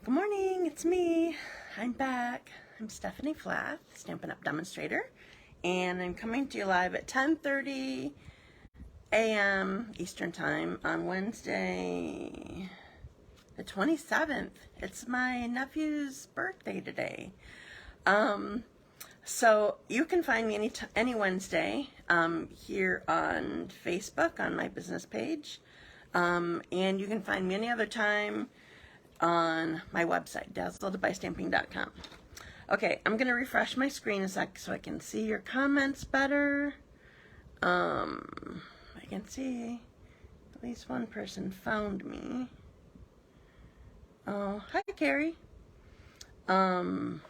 Good morning, it's me. I'm back. I'm Stephanie Flath, Stampin' Up! Demonstrator, and I'm coming to you live at 10:30 a.m. Eastern Time on Wednesday, the 27th. It's my nephew's birthday today. So you can find me any Wednesday here on Facebook on my business page, and you can find me any other time on my website, dazzledbystamping.com. Okay, I'm going to refresh my screen a sec so I can see your comments better. I can see at least one person found me. Oh, hi, Carrie. Sometimes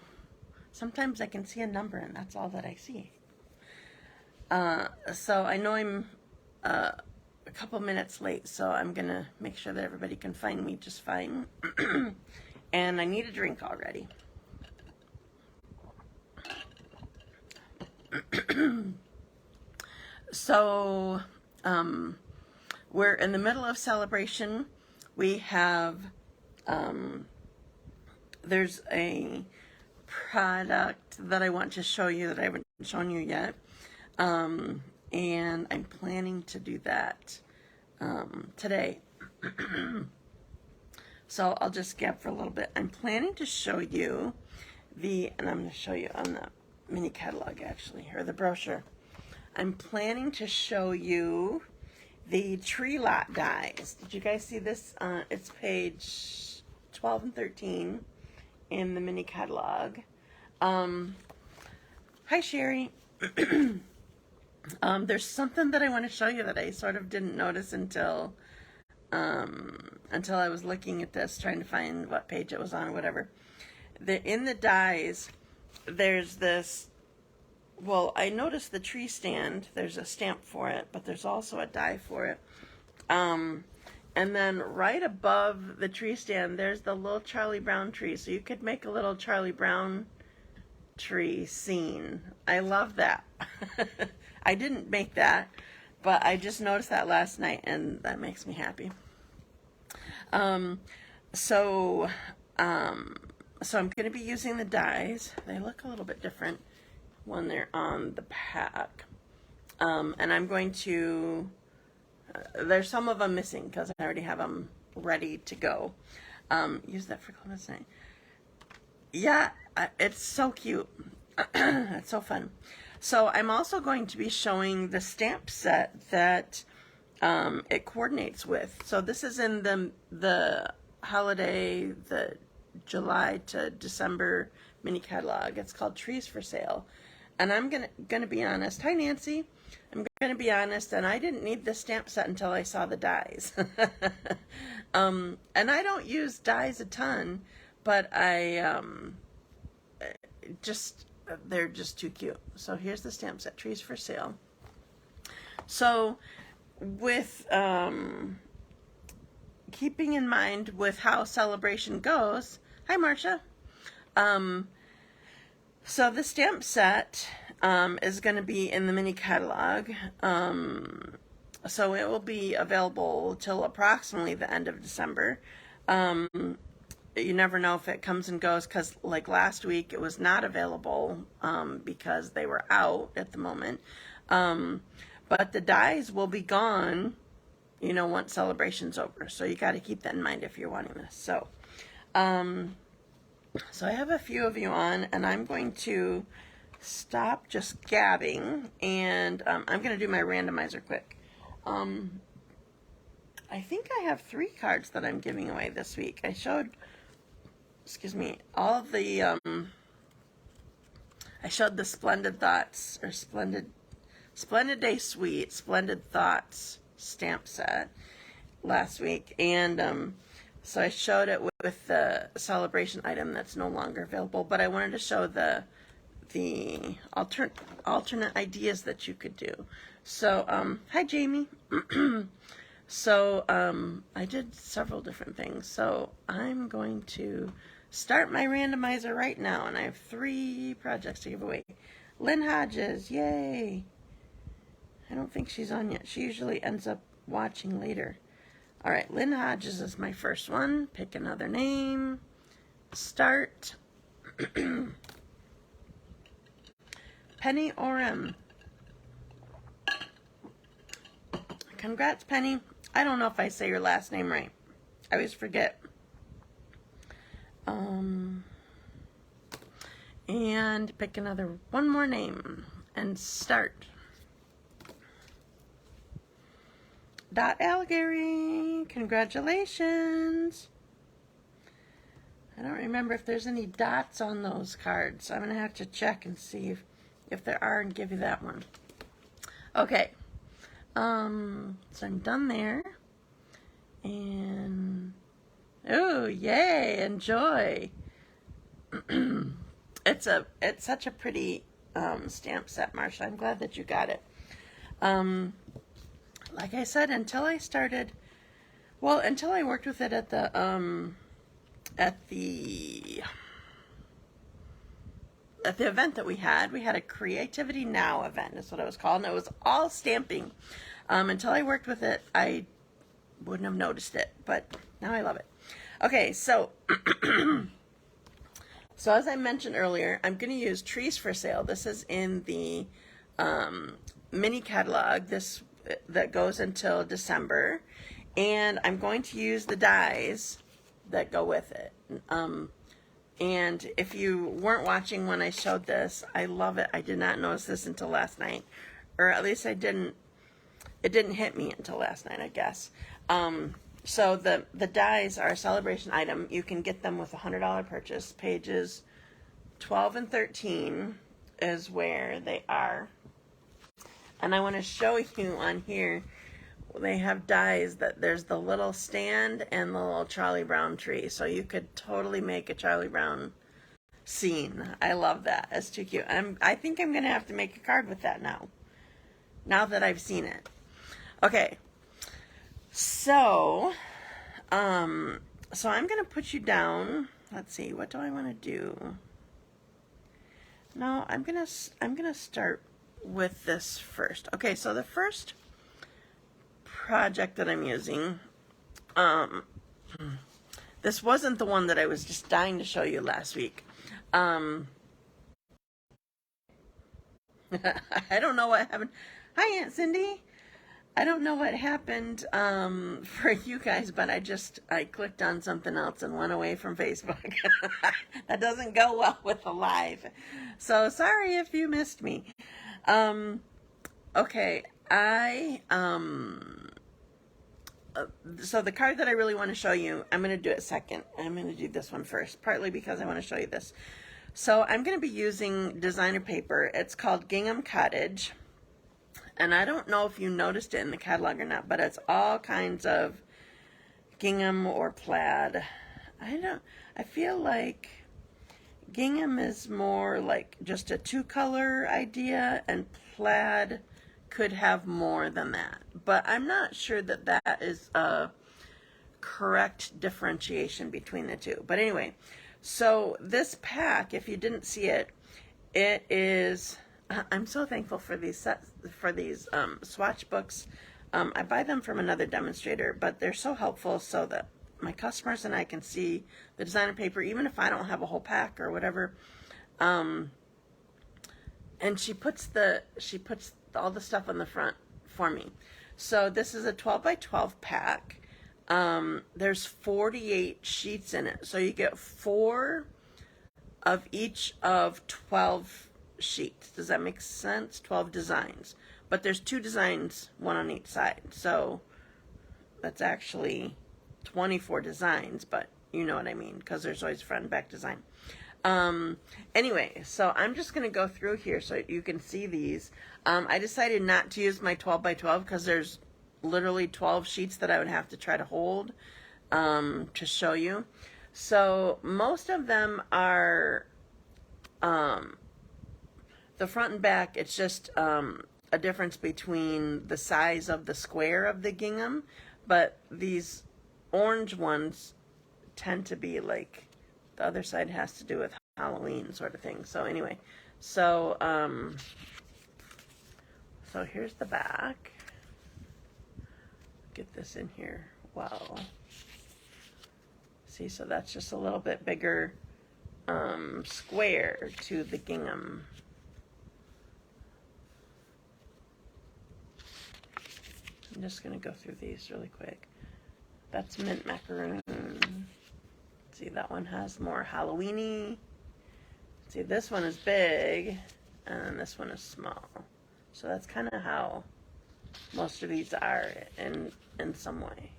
I can see a number and that's all that I see. So I know I'm a couple minutes late, so I'm gonna make sure that everybody can find me just fine. And I need a drink already. So we're in the middle of celebration. We have there's a product that I want to show you that I haven't shown you yet. And I'm planning to do that today. So I'll just gap for a little bit. I'm planning to show you and I'm going to show you on the mini catalog actually, or the brochure. I'm planning to show you the tree lot dies. Did you guys see this? It's page 12 and 13 in the mini catalog. Hi, Sherry. There's something that I want to show you that I sort of didn't notice until I was looking at this, trying to find what page it was on or whatever. In the dies, there's this, well, I noticed the tree stand, there's a stamp for it, but there's also a die for it. And then right above the tree stand, there's the little Charlie Brown tree. So you could make a little Charlie Brown tree scene. I love that. I didn't make that, but I just noticed that last night, and that makes me happy. So I'm going to be using the dies. They look a little bit different when they're on the pack. And I'm going to, there's some of them missing because I already have them ready to go. Use that for Columbus Day. Yeah, it's so cute. It's so fun. So I'm also going to be showing the stamp set that it coordinates with. So this is in the holiday, the July to December mini catalog. It's called Trees for Sale. And I'm gonna be honest. Hi, Nancy. I'm gonna be honest, and I didn't need this stamp set until I saw the dies. And I don't use dies a ton, but they're just too cute. So here's the stamp set, Trees for Sale. So with keeping in mind with how celebration goes, hi Marcia. So the stamp set is going to be in the mini catalog. So it will be available till approximately the end of December. You never know if it comes and goes, because like last week it was not available because they were out at the moment. But the dies will be gone, you know, once celebration's over. So you got to keep that in mind if you're wanting this. So I have a few of you on, and I'm going to stop just gabbing, and I'm going to do my randomizer quick. I think I have 3 cards that I'm giving away this week. I showed, all of the, I showed the Splendid Thoughts, or Splendid Day Sweet, Splendid Thoughts stamp set last week, and so I showed it with the celebration item that's no longer available, but I wanted to show the alternate ideas that you could do. So, hi Jamie. So, I did several different things. So I'm going to start my randomizer right now, and I have 3 projects to give away. Lynne Hodges, yay! I don't think she's on yet. She usually ends up watching later. All right, Lynne Hodges is my first one. Pick another name. start. Penny Oram. Congrats, Penny. I don't know if I say your last name right. I always forget. And pick one more name and start. Dot Alighire. Congratulations. I don't remember if there's any dots on those cards. I'm going to have to check and see if there are and give you that one. Okay. So I'm done there. And, oh, yay, enjoy. It's such a pretty stamp set, Marsha. I'm glad that you got it. Like I said, until I worked with it at the event that we had a Creativity Now event, is what it was called, and it was all stamping. Until I worked with it, I wouldn't have noticed it, but now I love it. Okay, so so as I mentioned earlier, I'm going to use Trees for Sale. This is in the mini catalog that goes until December, and I'm going to use the dies that go with it. And if you weren't watching when I showed this, I love it. I did not notice this until last night, or at least it didn't hit me until last night, I guess. So the dies are a Sale-a-Bration item. You can get them with a $100 purchase. Pages 12 and 13 is where they are. And I want to show you on here, they have dies that there's the little stand and the little Charlie Brown tree. So you could totally make a Charlie Brown scene. I love that. It's too cute. I think I'm going to have to make a card with that now that I've seen it. Okay. So I'm going to put you down. Let's see. What do I want to do? No, I'm going to start with this first. Okay, so the first project that I'm using, this wasn't the one that I was just dying to show you last week. I don't know what happened. Hi, Aunt Cindy. I don't know what happened for you guys, but I clicked on something else and went away from Facebook. That doesn't go well with the live. So sorry if you missed me. Okay, so the card that I really want to show you, I'm going to do it second. I'm going to do this one first, partly because I want to show you this. So I'm going to be using designer paper. It's called Gingham Cottage. And I don't know if you noticed it in the catalog or not, but it's all kinds of gingham or plaid. I feel like gingham is more like just a two-color idea, and plaid could have more than that. But I'm not sure that that is a correct differentiation between the two. But anyway, so this pack, if you didn't see it, it is... I'm so thankful for these swatch books. I buy them from another demonstrator, but they're so helpful so that my customers and I can see the designer paper, even if I don't have a whole pack or whatever. And she puts all the stuff on the front for me. So this is a 12 by 12 pack. There's 48 sheets in it, so you get 4 of each of 12 sheets. Does that make sense? 12 designs. But there's 2 designs, one on each side. So that's actually 24 designs, but you know what I mean, because there's always front and back design. Anyway, so I'm just going to go through here so you can see these. I decided not to use my 12 by 12 because there's literally 12 sheets that I would have to try to hold to show you. So most of them are the front and back. It's just a difference between the size of the square of the gingham, but these orange ones tend to be like, the other side has to do with Halloween sort of thing. So anyway, so here's the back. Get this in here. Wow. See, so that's just a little bit bigger square to the gingham. I'm just going to go through these really quick. That's mint macaroon. See, that one has more Halloween-y. See, this one is big, and this one is small. So that's kind of how most of these are in some way.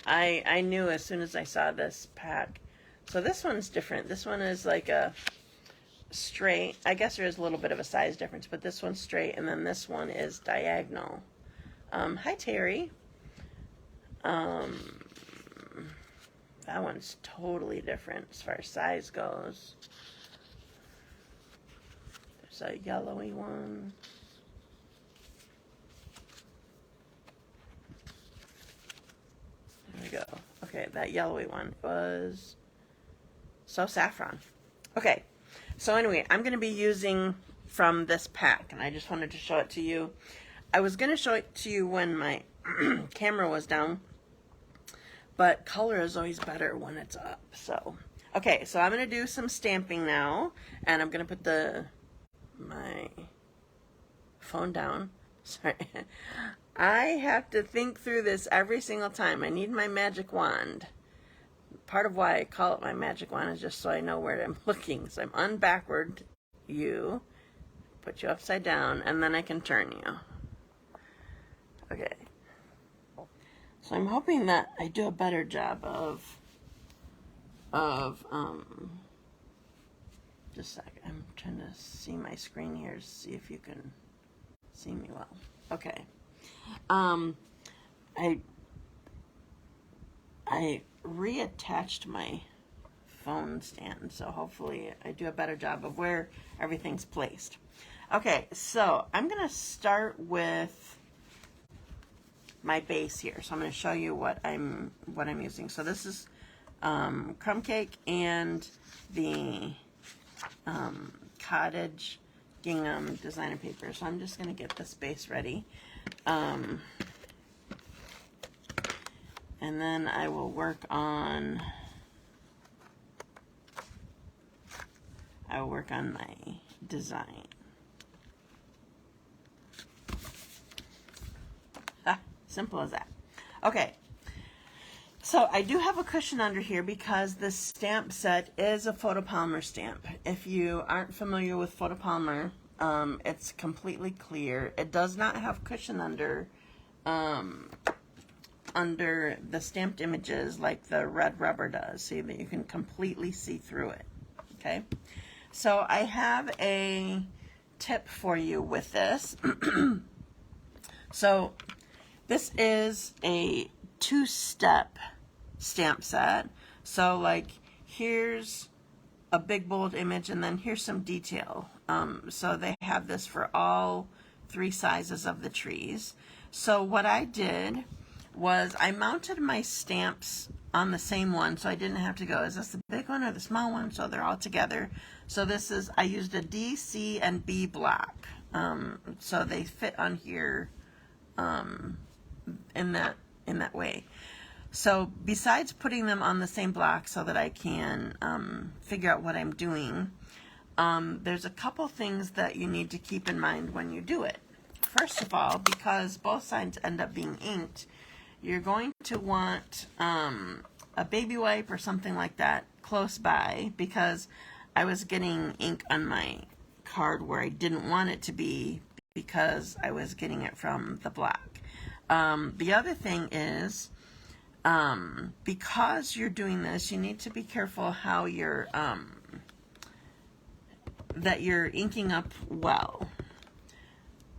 I knew as soon as I saw this pack. So this one's different. This one is like a straight. I guess there is a little bit of a size difference, but this one's straight, and then this one is diagonal. Hi, Terry. That one's totally different as far as size goes. There's a yellowy one. There we go. Okay, that yellowy one was so saffron. Okay, so anyway, I'm going to be using from this pack, and I just wanted to show it to you. I was going to show it to you when my camera was down, but color is always better when it's up. So, okay, so I'm going to do some stamping now, and I'm going to put my phone down. Sorry. I have to think through this every single time. I need my magic wand. Part of why I call it my magic wand is just so I know where I'm looking. So I'm unbackward you, put you upside down, and then I can turn you. Okay. So I'm hoping that I do a better job of just a second. I'm trying to see my screen here to see if you can see me well. Okay. I reattached my phone stand, so hopefully I do a better job of where everything's placed. Okay, so I'm going to start with my base here. So I'm going to show you what I'm using. So this is crumb cake and the cottage gingham designer paper. So I'm just going to get this base ready. And then I will work on my design. Simple as that. Okay, so I do have a cushion under here because this stamp set is a photopolymer stamp. If you aren't familiar with photopolymer, it's completely clear. It does not have cushion under the stamped images like the red rubber does, so that you can completely see through it. Okay, so I have a tip for you with this. So this is a two-step stamp set. So like here's a big bold image and then here's some detail. So they have this for all three sizes of the trees. So what I did was I mounted my stamps on the same one, so I didn't have to go, is this the big one or the small one? So they're all together. So this is, I used a D, C, and B block. So they fit on here in that way. So besides putting them on the same block so that I can figure out what I'm doing, there's a couple things that you need to keep in mind when you do it. First of all, because both sides end up being inked, you're going to want a baby wipe or something like that close by, because I was getting ink on my card where I didn't want it to be because I was getting it from the block. The other thing is, because you're doing this, you need to be careful how you're that you're inking up well.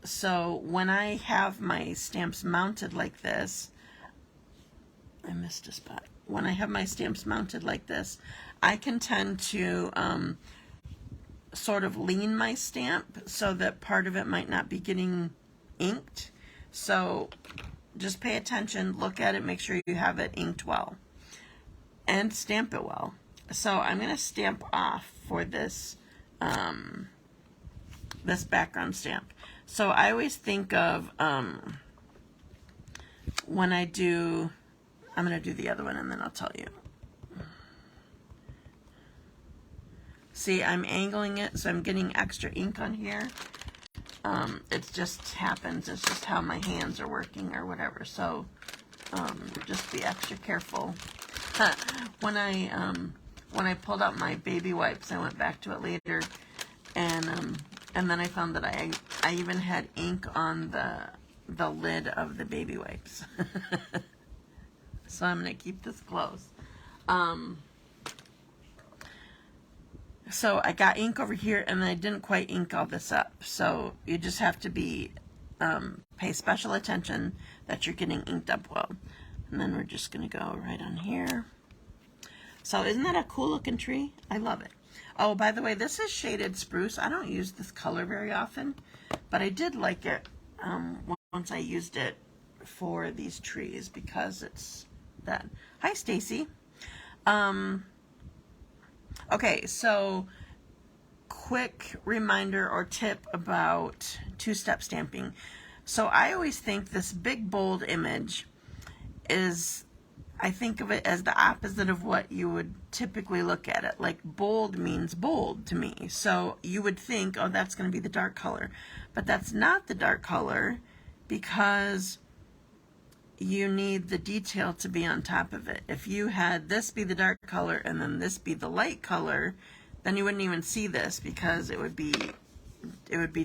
So when I have my stamps mounted like this, I missed a spot. When I have my stamps mounted like this, I can tend to sort of lean my stamp so that part of it might not be getting inked. So just pay attention, look at it, make sure you have it inked well, and stamp it well. So I'm going to stamp off for this this background stamp. So I always think of when I do I'm going to do the other one and then I'll tell you. See, I'm angling it, so I'm getting extra ink on here. It just happens. It's just how my hands are working or whatever. So just be extra careful. When I pulled out my baby wipes, I went back to it later, and then I found that I even had ink on the lid of the baby wipes. So I'm gonna keep this close. So I got ink over here, and I didn't quite ink all this up. So you just have to pay special attention that you're getting inked up well. And then we're just gonna go right on here. So isn't that a cool looking tree? I love it. Oh, by the way, this is shaded spruce. I don't use this color very often, but I did like it once I used it for these trees because it's that. Hi, Stacy. Okay, so quick reminder or tip about two-step stamping. So I always think this big bold image is, I think of it as the opposite of what you would typically look at it. Like bold means bold to me. So you would think, oh, that's going to be the dark color. But that's not the dark color because you need the detail to be on top of it. If you had this be the dark color and then this be the light color, then you wouldn't even see this because it would be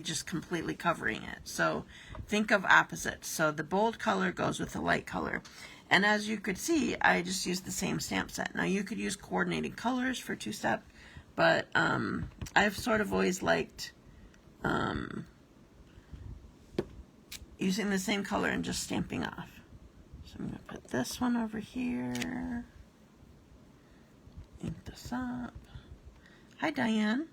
just completely covering it. So think of opposites. So the bold color goes with the light color. And as you could see, I just used the same stamp set. Now you could use coordinating colors for two-step, but I've sort of always liked using the same color and just stamping off. So I'm going to put this one over here, ink this up. Hi, Diane.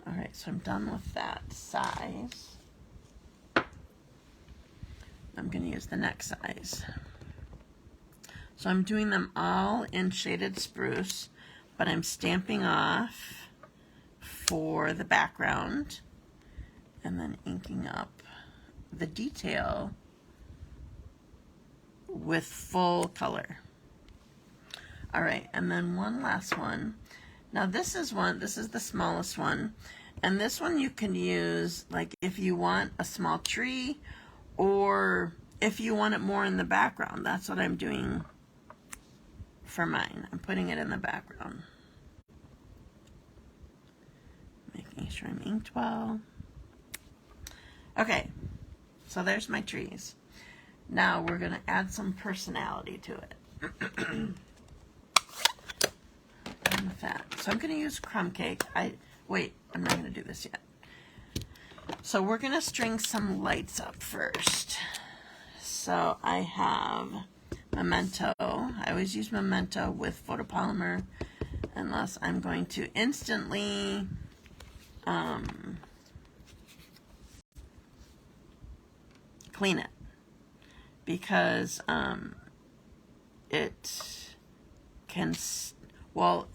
All right, so I'm done with that size. I'm going to use the next size. So I'm doing them all in shaded spruce, but I'm stamping off for the background and then inking up the detail with full color. All right, and then one last one. Now this is the smallest one, and this one you can use like if you want a small tree or if you want it more in the background. That's what I'm doing for mine. I'm putting it in the background. Making sure I'm inked well. Okay, so there's my trees. Now we're going to add some personality to it. Done with that. So I'm going to use crumb cake. Wait, I'm not going to do this yet. So we're going to string some lights up first. So I have Memento. I always use Memento with photopolymer unless I'm going to instantly clean it, because it can, well,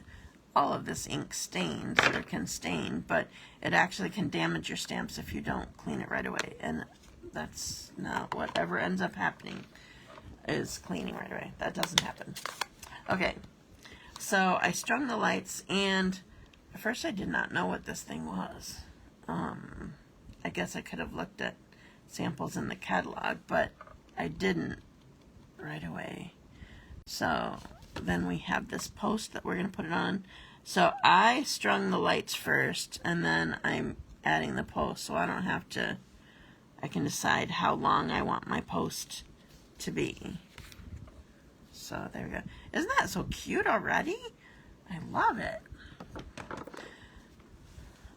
all of this ink stains or can stain, but it actually can damage your stamps if you don't clean it right away, and that's not what ever ends up happening, is cleaning right away. That doesn't happen. Okay, so I strung the lights, and at first I did not know what this thing was. I guess I could have looked at samples in the catalog, but I didn't right away. So then we have this post that we're going to put it on. So I strung the lights first, and then I'm adding the post, so I don't have to, I can decide how long I want my post to be. So there we go. Isn't that so cute already? I love it.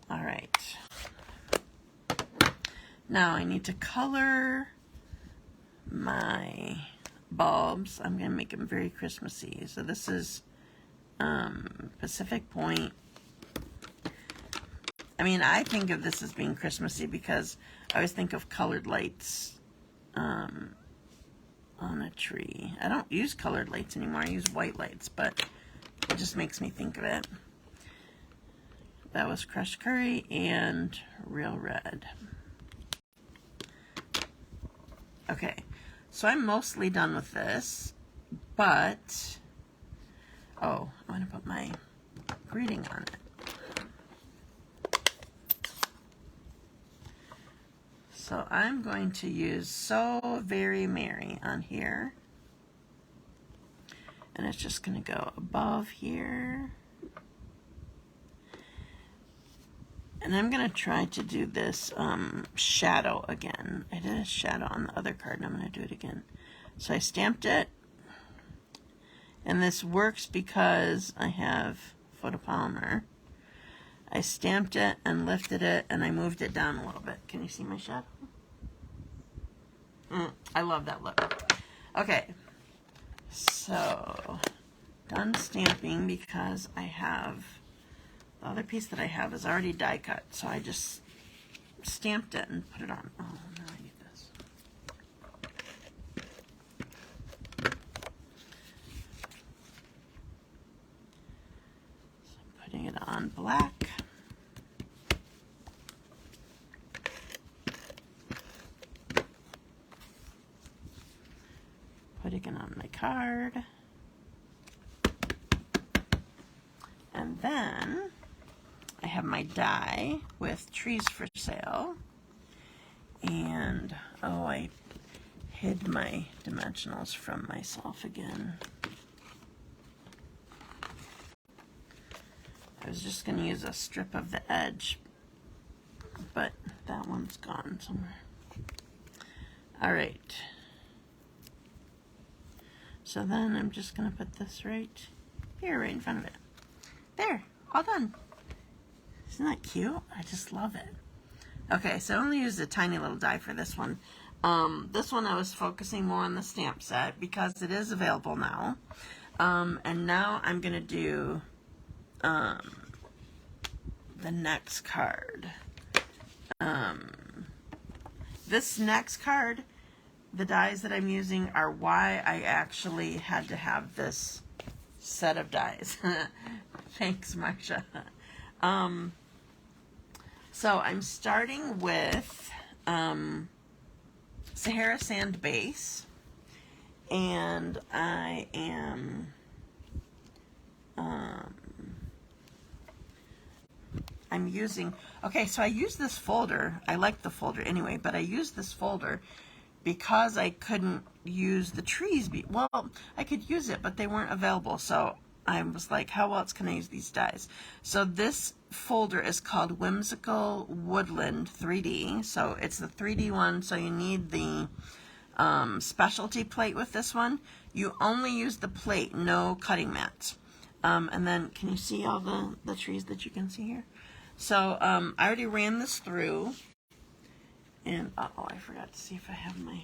All right. Now I need to color my bulbs. I'm going to make them very Christmassy. So this is Pacific Point. I mean, I think of this as being Christmassy because I always think of colored lights on a tree. I don't use colored lights anymore. I use white lights, but it just makes me think of it. That was crushed curry and real red. Okay, so I'm mostly done with this, but, oh, I'm going to put my greeting on it. So I'm going to use So Very Merry on here. And it's just going to go above here. And I'm going to try to do this shadow again. I did a shadow on the other card, and I'm going to do it again. So I stamped it. And this works because I have photopolymer. I stamped it and lifted it, and I moved it down a little bit. Can you see my shadow? I love that look. Okay, so done stamping because I have, the other piece that I have is already die cut, so I just stamped it and put it on. Oh, now I need this. So I'm putting it on black. Putting it on my card. And then I have my die with Trees for Sale. And, oh, I hid my dimensionals from myself again. I was just going to use a strip of the edge, but that one's gone somewhere. All right. So then I'm just going to put this right here, right in front of it. There, all done. Isn't that cute? I just love it. Okay, so I only used a tiny little die for this one. This one I was focusing more on the stamp set because it is available now. And now I'm going to do the next card. This next card, the dies that I'm using are why I actually had to have this set of dies. Thanks, Marcia. So I'm starting with Sahara Sand Base, and I am I'm using, okay, so I use this folder. I like the folder anyway, but I use this folder because I couldn't use the trees. Well, I could use it, but they weren't available. So I was like, how else can I use these dies? So this folder is called Whimsical Woodland 3D. So it's the 3D one, so you need the specialty plate with this one. You only use the plate, no cutting mats. And then, can you see all the trees that you can see here? So I already ran this through. And, uh-oh, I forgot to see if I have my,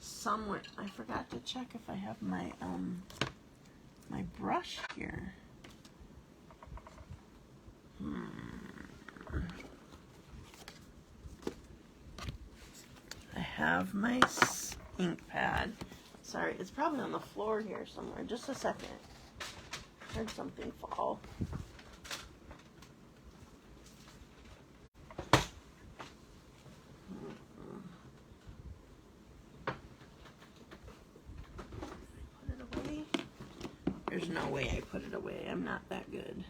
somewhere, I forgot to check if I have my, my brush here. I have my ink pad. Sorry, it's probably on the floor here somewhere. Just a second. I heard something fall. There's no way I put it away. I'm not that good.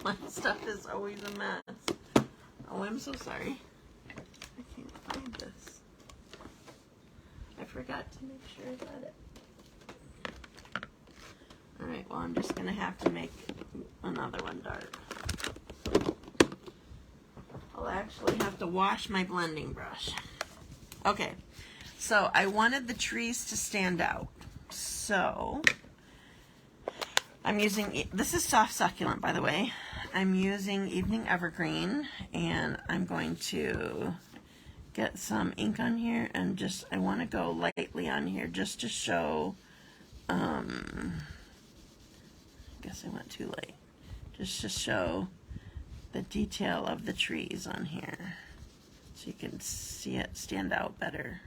My stuff is always a mess. Oh, I'm so sorry. I can't find this. I forgot to make sure I got it. Alright, well, I'm just going to have to make another one dark. I'll actually have to wash my blending brush. Okay, so I wanted the trees to stand out. So I'm using, this is soft succulent, by the way. I'm using Evening Evergreen, and I'm going to get some ink on here, and just, I want to go lightly on here just to show, I guess I went too light, just to show the detail of the trees on here, so you can see it stand out better.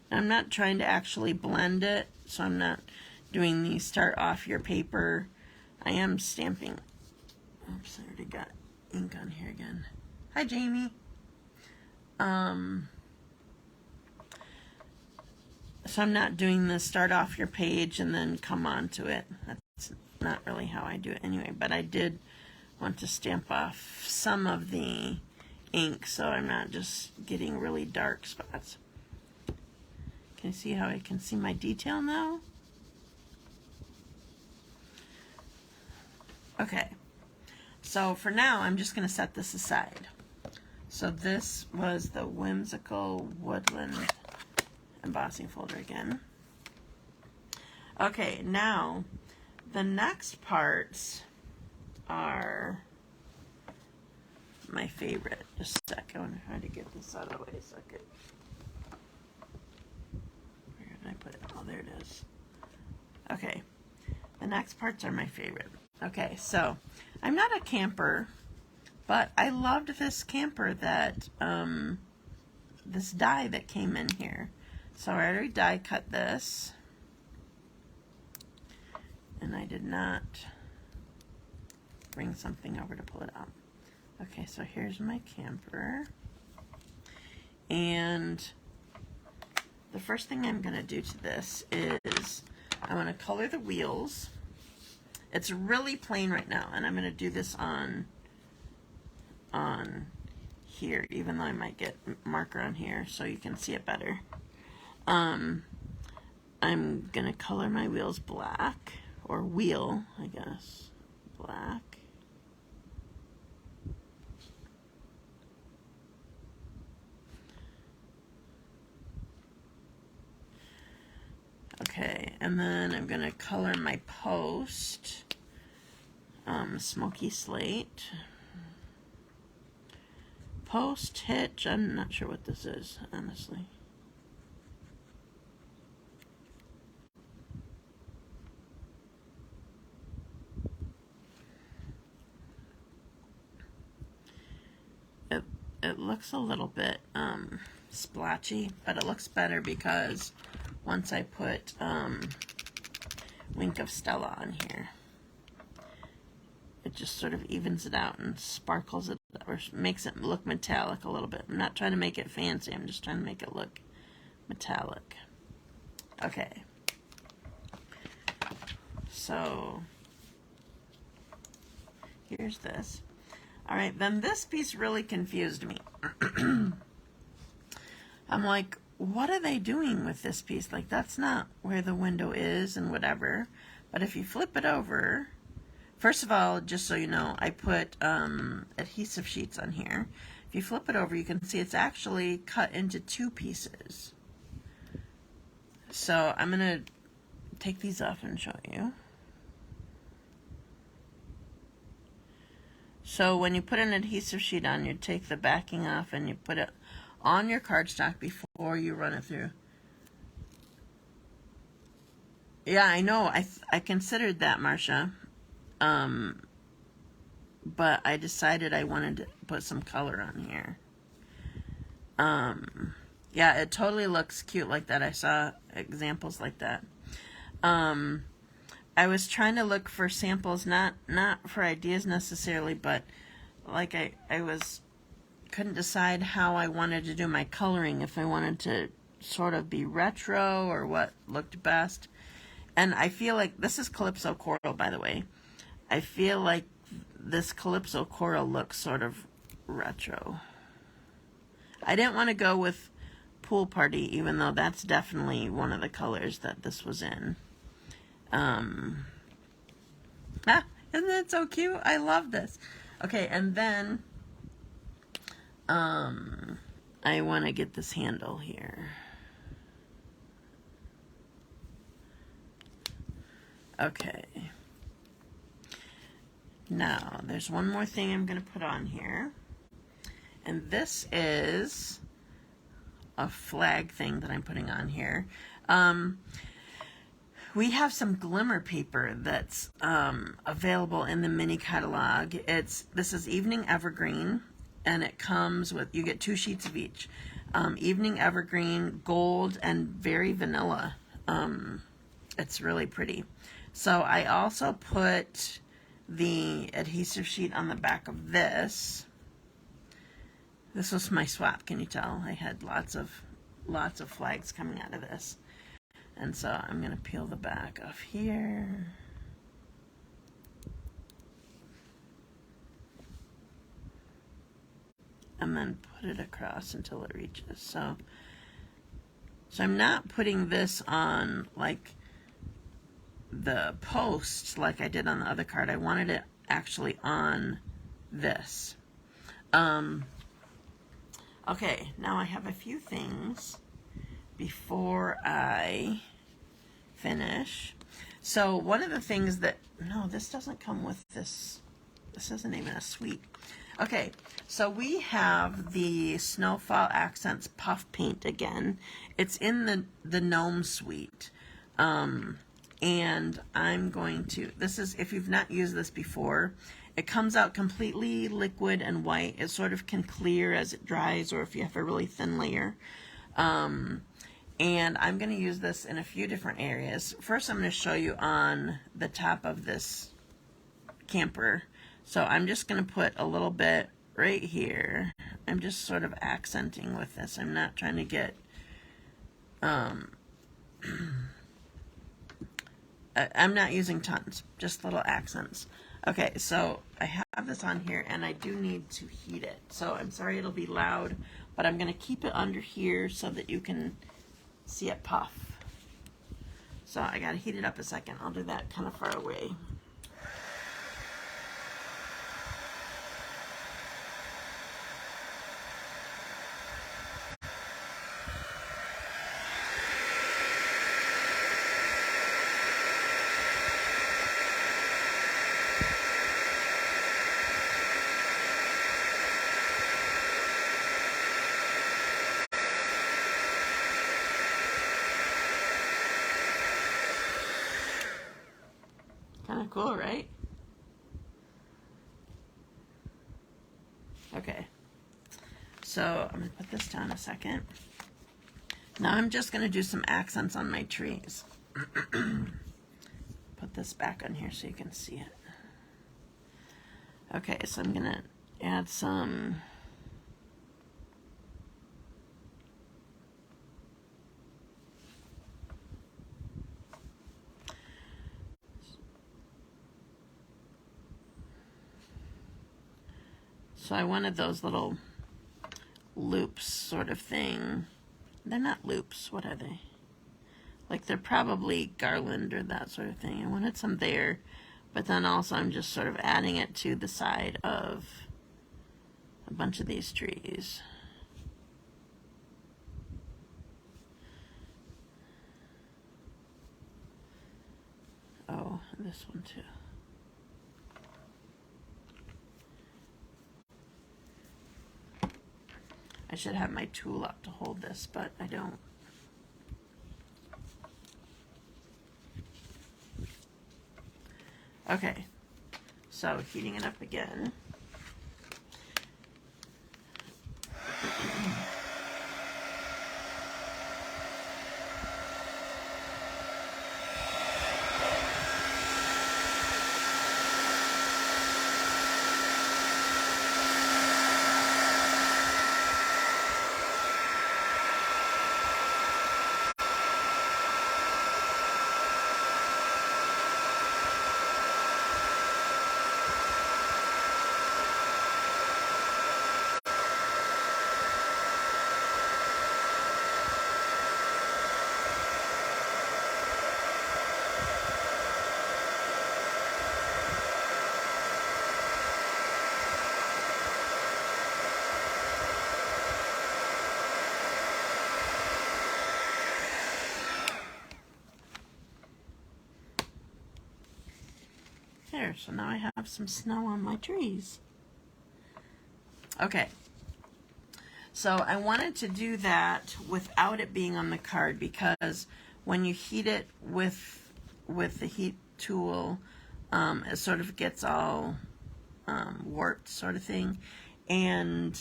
I'm not trying to actually blend it, so I'm not doing the start off your paper. I am stamping. Oops, I already got ink on here again. Hi, Jamie. So I'm not doing the start off your page and then come on to it. That's not really how I do it anyway, but I did want to stamp off some of the ink so I'm not just getting really dark spots. Can you see how I can see my detail now? Okay, so for now I'm just going to set this aside. So this was the Whimsical Woodland embossing folder again. Okay, now the next parts are my favorite. Just a sec, I wonder how to get this out of the way a second. Where did I put it? Oh, there it is. Okay, the next parts are my favorite. Okay, so I'm not a camper, but I loved this camper that, this die that came in here. So I already die cut this, and I did not bring something over to pull it out. Okay, so here's my camper, and the first thing I'm going to do to this is I want to color the wheels. It's really plain right now, and I'm going to do this on here, even though I might get marker on here so you can see it better. I'm going to color my wheels black, or wheel, I guess, black. Okay, and then I'm going to color my post smoky slate. Post hitch, I'm not sure what this is, honestly. It looks a little bit splotchy, but it looks better because once I put Wink of Stella on here, it just sort of evens it out and sparkles it, or makes it look metallic a little bit. I'm not trying to make it fancy, I'm just trying to make it look metallic. Okay. So, here's this. Alright, then this piece really confused me. I'm like, what are they doing with this piece? Like, that's not where the window is and whatever. But if you flip it over, first of all, just so you know, I put adhesive sheets on here. If you flip it over, you can see it's actually cut into two pieces. So I'm going to take these off and show you. So when you put an adhesive sheet on, you take the backing off and you put it on your cardstock before you run it through. Yeah, I know. I considered that, Marcia. But I decided I wanted to put some color on here. Yeah, it totally looks cute like that. I saw examples like that. I was trying to look for samples, not for ideas necessarily, but like I couldn't decide how I wanted to do my coloring, if I wanted to sort of be retro or what looked best. And I feel like, this is Calypso Coral, by the way. I feel like this Calypso Coral looks sort of retro. I didn't want to go with Pool Party, even though that's definitely one of the colors that this was in. Isn't that so cute? I love this. Okay, and then I want to get this handle here. Okay. Now, there's one more thing I'm going to put on here. And this is a flag thing that I'm putting on here. We have some glimmer paper that's available in the mini catalog. This is Evening Evergreen, and it comes with, you get 2 sheets of each. Evening Evergreen, gold, and very vanilla. It's really pretty. So I also put the adhesive sheet on the back of this. This was my swap, can you tell? I had lots of flags coming out of this. And so I'm going to peel the back off here. And then put it across until it reaches. So I'm not putting this on like the post like I did on the other card. I wanted it actually on this. Okay, now I have a few things before I finish. So one of the things that, no, this doesn't come with this. This isn't even a suite. Okay, so we have the Snowfall Accents Puff Paint again. It's in the Gnome suite. And I'm going to, this is, if you've not used this before, it comes out completely liquid and white. It sort of can clear as it dries, or if you have a really thin layer. And I'm going to use this in a few different areas. First, I'm going to show you on the top of this camper. So I'm just going to put a little bit right here. I'm just sort of accenting with this. I'm not trying to get, I'm not using tons, just little accents. Okay, so I have this on here, and I do need to heat it. So I'm sorry it'll be loud, but I'm going to keep it under here so that you can see it puff. So I got to heat it up a second. I'll do that kind of far away. Kind of cool, right? Okay, so I'm going to put this down a second. Now I'm just going to do some accents on my trees. Put this back on here so you can see it. Okay, so I'm going to add some So I wanted those little loops sort of thing. They're not loops, what are they? Like they're probably garland or that sort of thing. I wanted some there, but then also I'm just sort of adding it to the side of a bunch of these trees. Oh, this one too. I should have my tool up to hold this, but I don't. Okay, so heating it up again. There, so now I have some snow on my trees. Okay, so I wanted to do that without it being on the card, because when you heat it with the heat tool, it sort of gets all warped sort of thing, and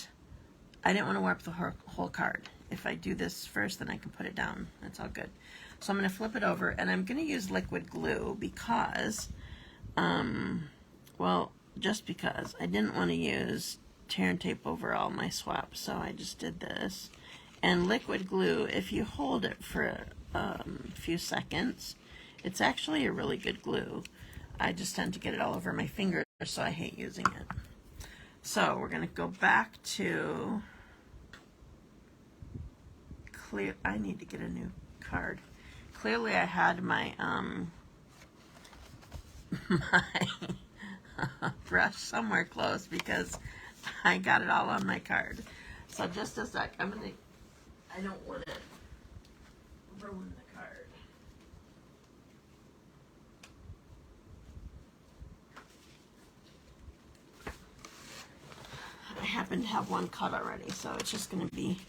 I didn't want to warp the whole card. If I do this first, then I can put it down. That's all good. So I'm going to flip it over, and I'm going to use liquid glue because Well, just because I didn't want to use tear and tape over all my swaps, so I just did this. And liquid glue, if you hold it for a few seconds, it's actually a really good glue. I just tend to get it all over my fingers, so I hate using it. So we're going to go back to clear. I need to get a new card. Clearly I had my my brush somewhere close because I got it all on my card. So just a sec. I don't want to ruin the card. I happen to have one cut already, so it's just going to be,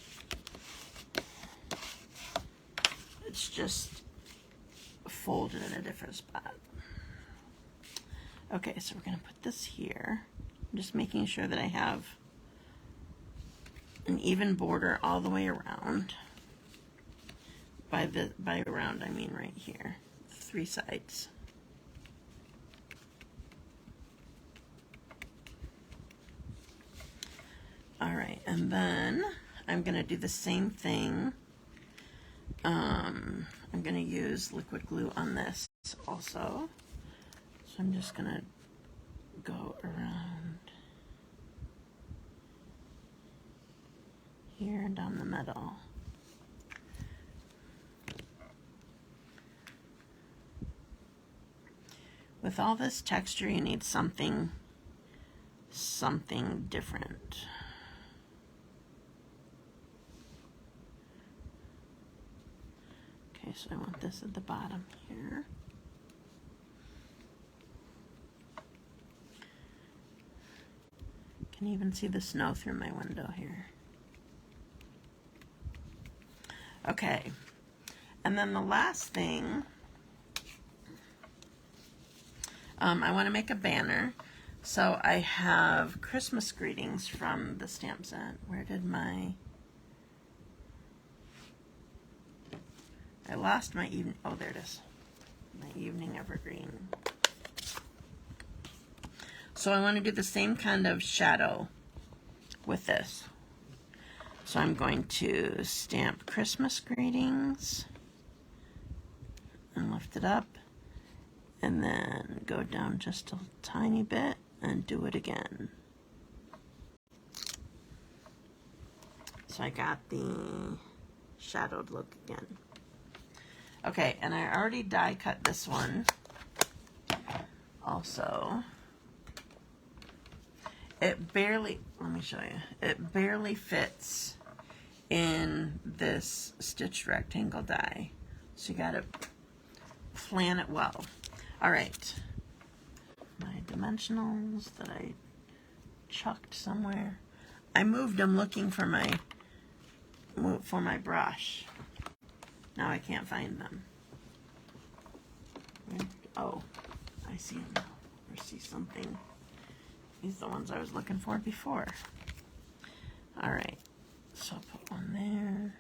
it's just folded in a different spot. Okay, so we're going to put this here. I'm just making sure that I have an even border all the way around. By around, I mean right here, 3 sides. All right, and then I'm going to do the same thing. I'm going to use liquid glue on this also. So I'm just going to go around here and down the middle. With all this texture, you need something different. Okay, so I want this at the bottom here. Can even see the snow through my window here. Okay, and then the last thing, I want to make a banner. So I have Christmas greetings from the stamp set. Where did I lost my evening, oh there it is, my evening evergreen. So I want to do the same kind of shadow with this. So I'm going to stamp Christmas greetings and lift it up and then go down just a tiny bit and do it again. So I got the shadowed look again. Okay, and I already die cut this one also. It barely, let me show you, it barely fits in this stitched rectangle die. So you gotta plan it well. All right, my dimensionals that I chucked somewhere. I moved them looking for my brush. Now I can't find them. Oh, I see them now. I see something. These are the ones I was looking for before. All right, so I'll put one there,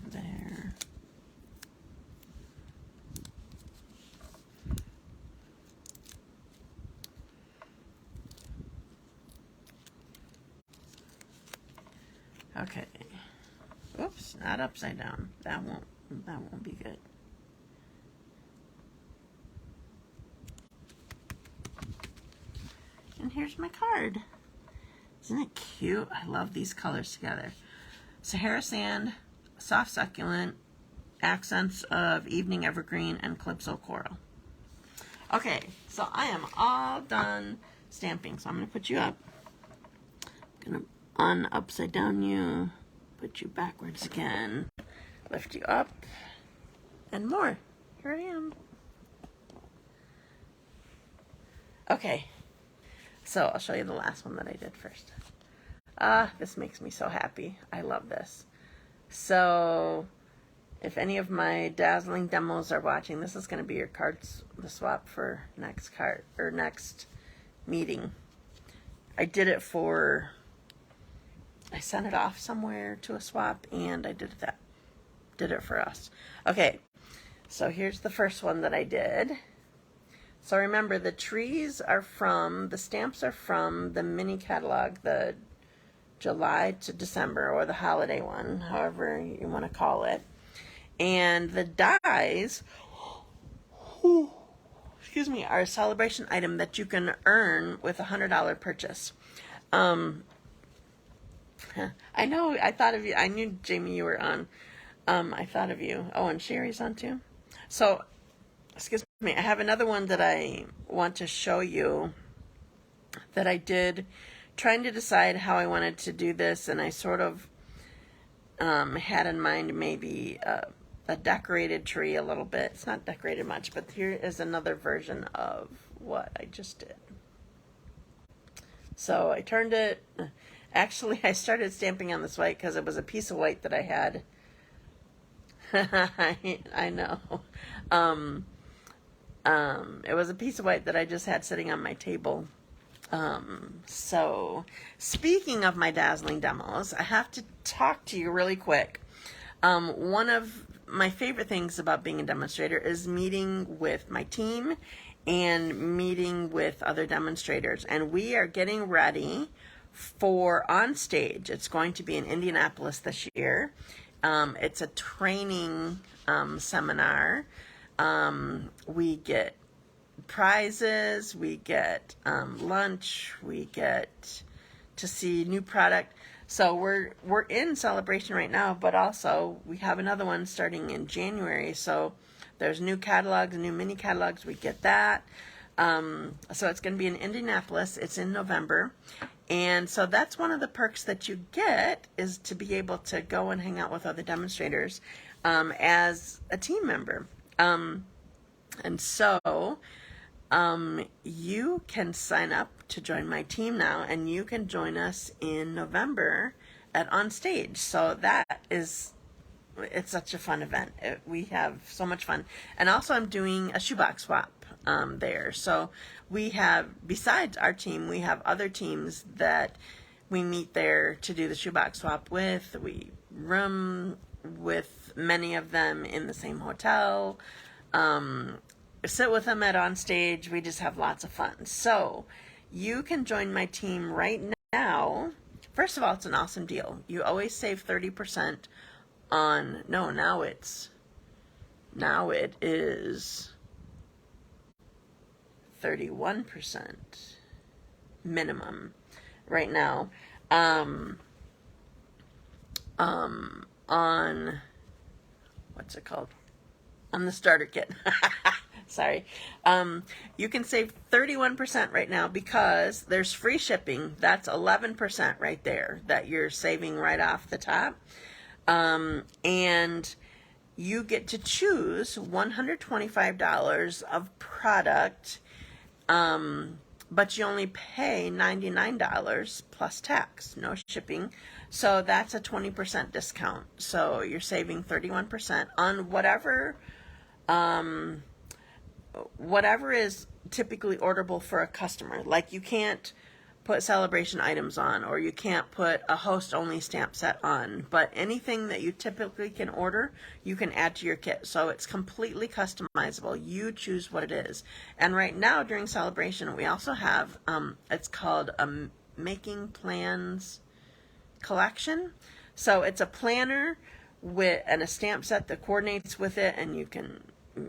one there. Okay. Oops, not upside down. That won't be good. And here's my card. Isn't it cute? I love these colors together. Sahara Sand, Soft Succulent, accents of Evening Evergreen, and Calypso Coral. Okay, so I am all done stamping. So I'm going to put you up. I'm going to upside down you, put you backwards again, lift you up, and more. Here I am. Okay, so I'll show you the last one that I did first. This makes me so happy. I love this. So if any of my dazzling demos are watching, this is going to be your cards, the swap for next card or next meeting. I did it for, I sent it off somewhere to a swap, and I did it for us. Okay, so here's the first one that I did. So remember, the stamps are from the mini catalog, the July to December, or the holiday one, however you want to call it. And the dies, excuse me, are a celebration item that you can earn with a $100 purchase. I know, I thought of you. I knew, Jamie, you were on. I thought of you. Oh, and Sherry's on too. So, excuse me, I have another one that I want to show you that I did trying to decide how I wanted to do this, and I sort of had in mind maybe a decorated tree a little bit. It's not decorated much, but here is another version of what I just did. So I turned it. Actually, I started stamping on this white because it was a piece of white that I had. I know. It was a piece of white that I just had sitting on my table. So speaking of my dazzling demos, I have to talk to you really quick. One of my favorite things about being a demonstrator is meeting with my team and meeting with other demonstrators. And we are getting ready for On Stage. It's going to be in Indianapolis this year. It's a training seminar. We get prizes, we get lunch, we get to see new product. So we're in Sale-a-Bration right now, but also we have another one starting in January. So there's new catalogs, new mini catalogs. We get that. So it's going to be in Indianapolis. It's in November. And so that's one of the perks that you get, is to be able to go and hang out with other demonstrators as a team member. And so you can sign up to join my team now, and you can join us in November at On Stage. So it's such a fun event. We have so much fun. And also I'm doing a shoebox swap there. So we have, besides our team, we have other teams that we meet there to do the shoebox swap with. We room with many of them in the same hotel. Sit with them at On Stage. We just have lots of fun. So you can join my team right now. First of all, it's an awesome deal. You always save 30% on, now it is 31% minimum right now on, what's it called? On the starter kit. Sorry. You can save 31% right now because there's free shipping. That's 11% right there that you're saving right off the top. And you get to choose $125 of product, but you only pay $99 plus tax, no shipping. So that's a 20% discount. So you're saving 31% on whatever is typically orderable for a customer. Like, you can't put Sale-a-Bration items on, or you can't put a host-only stamp set on, but anything that you typically can order, you can add to your kit. So it's completely customizable. You choose what it is. And right now, during Sale-a-Bration, we also have, it's called a Making Plans collection. So it's a planner and a stamp set that coordinates with it, and you can,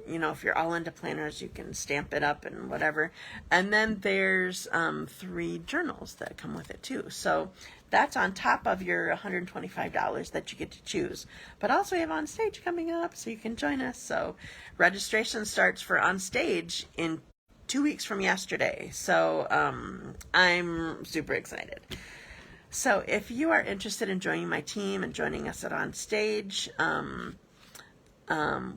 if you're all into planners, you can stamp it up and whatever. And then there's 3 journals that come with it too. So that's on top of your $125 that you get to choose. But also we have On Stage coming up, so you can join us. So registration starts for On Stage in 2 weeks from yesterday. So I'm super excited. So if you are interested in joining my team and joining us at On Stage,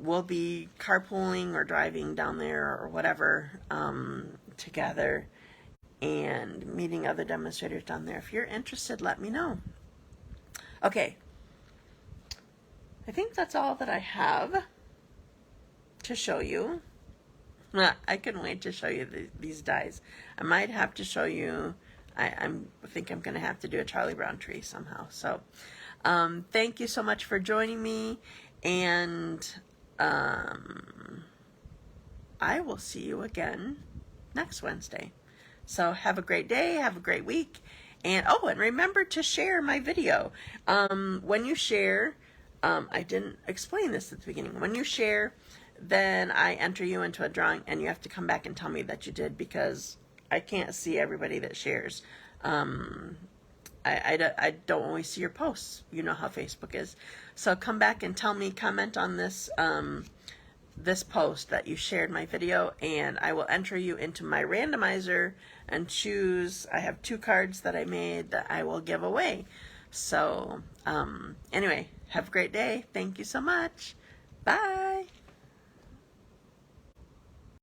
we'll be carpooling or driving down there or whatever together, and meeting other demonstrators down there. If you're interested, let me know. Okay, I think that's all that I have to show you. I couldn't wait to show you these dies. I might have to show you, I think I'm going to have to do a Charlie Brown tree somehow. So thank you so much for joining me. And I will see you again next Wednesday. So have a great day, have a great week, and oh, and remember to share my video. When you share, I didn't explain this at the beginning. When you share, then I enter you into a drawing, and you have to come back and tell me that you did, because I can't see everybody that shares. I don't always see your posts. You know how Facebook is. So come back and tell me, comment on this this post that you shared my video, and I will enter you into my randomizer and choose. I have 2 cards that I made that I will give away. So anyway, have a great day. Thank you so much. Bye.